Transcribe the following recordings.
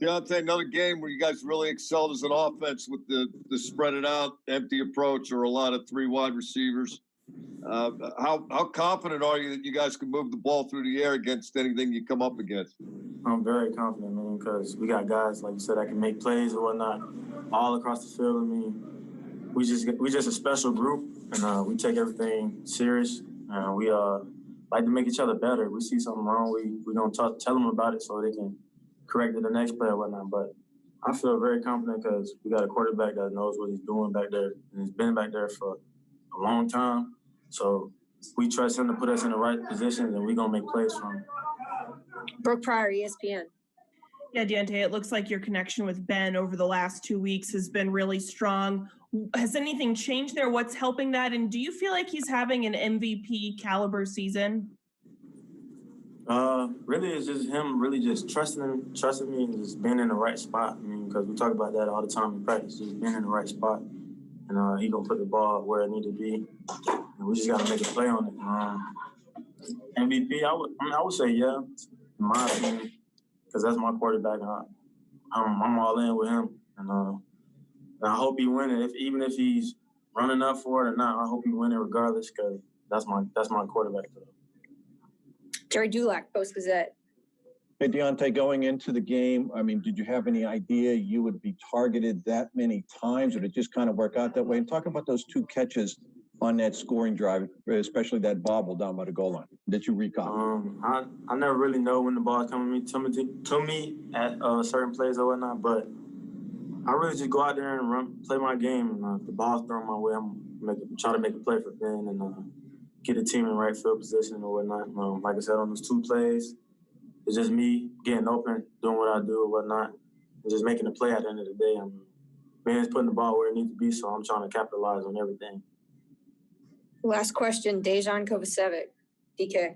Diontae, another game where you guys really excelled as an offense with the spread it out, empty approach, or a lot of three wide receivers. How confident are you that you guys can move the ball through the air against anything you come up against? I'm very confident, man, because we got guys, like you said, that can make plays or whatnot all across the field. I mean, we just a special group, and we take everything serious. We like to make each other better. We see something wrong, we don't tell them about it so they can correct it the next play or whatnot. But I feel very confident because we got a quarterback that knows what he's doing back there, and he's been back there for a long time. So we trust him to put us in the right positions, and we're going to make plays for him. Brooke Pryor, ESPN. Yeah, Diontae, it looks like your connection with Ben over the last 2 weeks has been really strong. Has anything changed there? What's helping that? And do you feel like he's having an MVP caliber season? Really, it's just him really just trusting me and just being in the right spot. I mean, because we talk about that all the time in practice, just being in the right spot. And he going to put the ball where it need to be. And we just got to make a play on it. MVP, I would say yeah, in my opinion, because that's my quarterback. I'm all in with him. And I hope he win it. Even if he's running up for it or not, I hope he win it regardless because that's my quarterback. Jerry Dulac, Post-Gazette. Hey, Diontae, going into the game, I mean, did you have any idea you would be targeted that many times, or did it just kind of work out that way? And talking about those 2 catches on that scoring drive, especially that bobble down by the goal line, that you recall? I never really know when the ball's coming to me at certain plays or whatnot, but I really just go out there and play my game. And if the ball's thrown my way, I'm try to make a play for Ben and get the team in the right field position or whatnot. Like I said, on those 2 plays, it's just me getting open, doing what I do or whatnot, and just making a play at the end of the day. Ben's putting the ball where it needs to be, so I'm trying to capitalize on everything. Last question, Dejan Kovacevic, DK.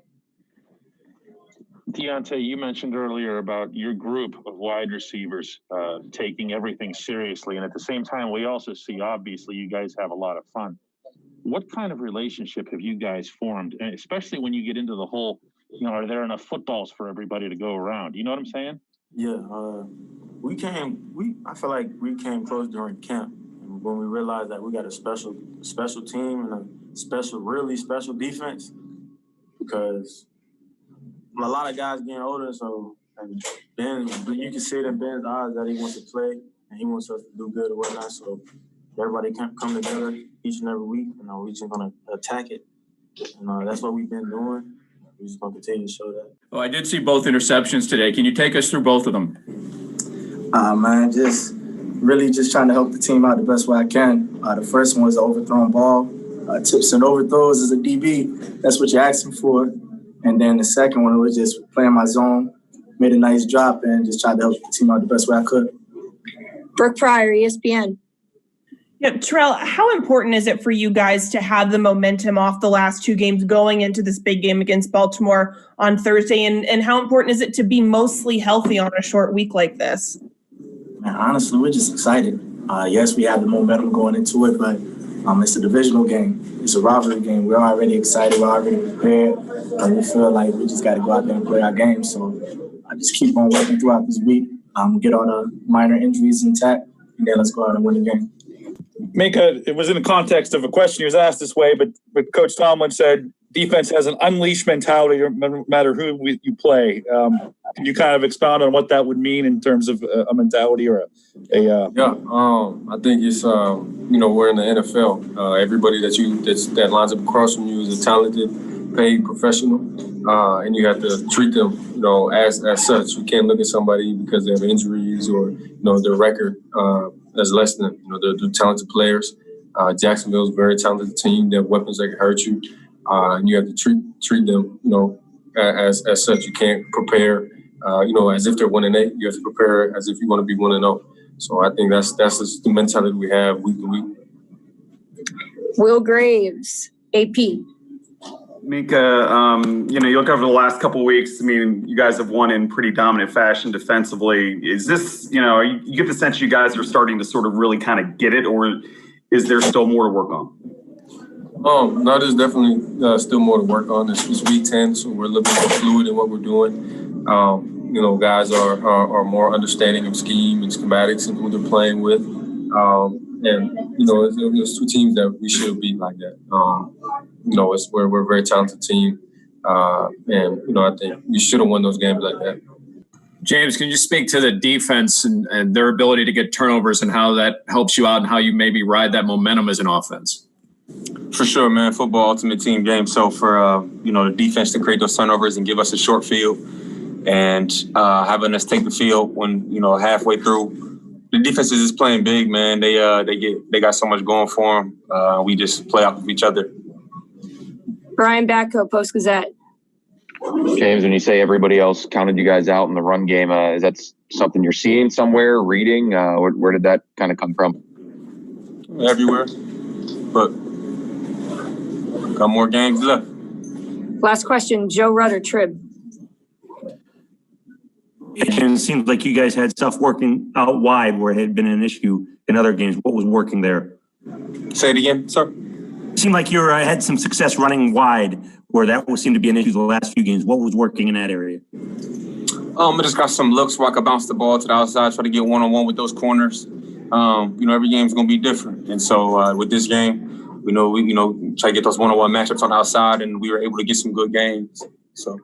Diontae, you mentioned earlier about your group of wide receivers taking everything seriously. And at the same time, we also see, obviously, you guys have a lot of fun. What kind of relationship have you guys formed, and especially when you get into the whole, are there enough footballs for everybody to go around? You know what I'm saying? Yeah. I feel like we came close during camp. And when we realized that we got a special team and a really special defense, because a lot of guys getting older, so Ben, you can see it in Ben's eyes that he wants to play and he wants us to do good or whatnot. So everybody can come together each and every week, and we're just gonna attack it. And that's what we've been doing. We're just gonna continue to show that. Oh, I did see both interceptions today. Can you take us through both of them? Man, just really just trying to help the team out the best way I can. The first one was the overthrown ball. Tips and overthrows as a DB. That's what you're asking for. And then the second one was just playing my zone, made a nice drop, and just tried to help the team out the best way I could. Brooke Pryor, ESPN. Yeah, Terrell, how important is it for you guys to have the momentum off the last 2 games going into this big game against Baltimore on Thursday? And how important is it to be mostly healthy on a short week like this? Man, honestly, we're just excited. Yes, we have the momentum going into it, but it's a divisional game. It's a rivalry game. We're already excited. We're already prepared. And we feel like we just got to go out there and play our game. So I just keep on working throughout this week, get all the minor injuries intact, and then let's go out and win the game. Minkah, it was in the context of a question he was asked this way, but Coach Tomlin said defense has an unleashed mentality no matter who you play. Can you kind of expound on what that would mean in terms of a mentality or Yeah, I think it's, we're in the NFL. Everybody that lines up across from you is a talented, paid professional, and you have to treat them, as such. You can't look at somebody because they have injuries or, their record as less than, they're talented players. Jacksonville's a very talented team. They have weapons that can hurt you, and you have to treat them, as such. You can't prepare, as if they're 1-8. You have to prepare as if you want to be 1-0. So I think that's just the mentality we have week to week. Will Graves, AP. Minkah, you look over the last couple of weeks. I mean, you guys have won in pretty dominant fashion defensively. Is this, you get the sense you guys are starting to sort of really kind of get it, or is there still more to work on? No, there's definitely still more to work on. It's week 10, so we're a little bit more fluid in what we're doing. you know, guys are more understanding of scheme and schematics and who they're playing with. And, you know, there's two teams that we should beat like that. You know, we're a very talented team. And, you know, I think we should have won those games like that. James, can you speak to the defense and their ability to get turnovers and how that helps you out and how you maybe ride that momentum as an offense? For sure, man. Football, ultimate team game. So for, you know, the defense to create those turnovers and give us a short field and having us take the field when, you know, halfway through. The defense is just playing big, man. They got so much going for them. We just play off of each other. Brian Batko, Post-Gazette. James, when you say everybody else counted you guys out in the run game, is that something you're seeing somewhere, reading? Where did that kind of come from? Everywhere. But got more games left. Last question, Joe Rutter, Trib. It seems like you guys had stuff working out wide where it had been an issue in other games. What was working there? Say it again, sir. It seemed like you had some success running wide where that seemed to be an issue the last few games. What was working in that area? I just got some looks where I could bounce the ball to the outside, try to get one-on-one with those corners. You know, every game is going to be different. And so with this game, we try to get those one-on-one matchups on the outside, and we were able to get some good games. So.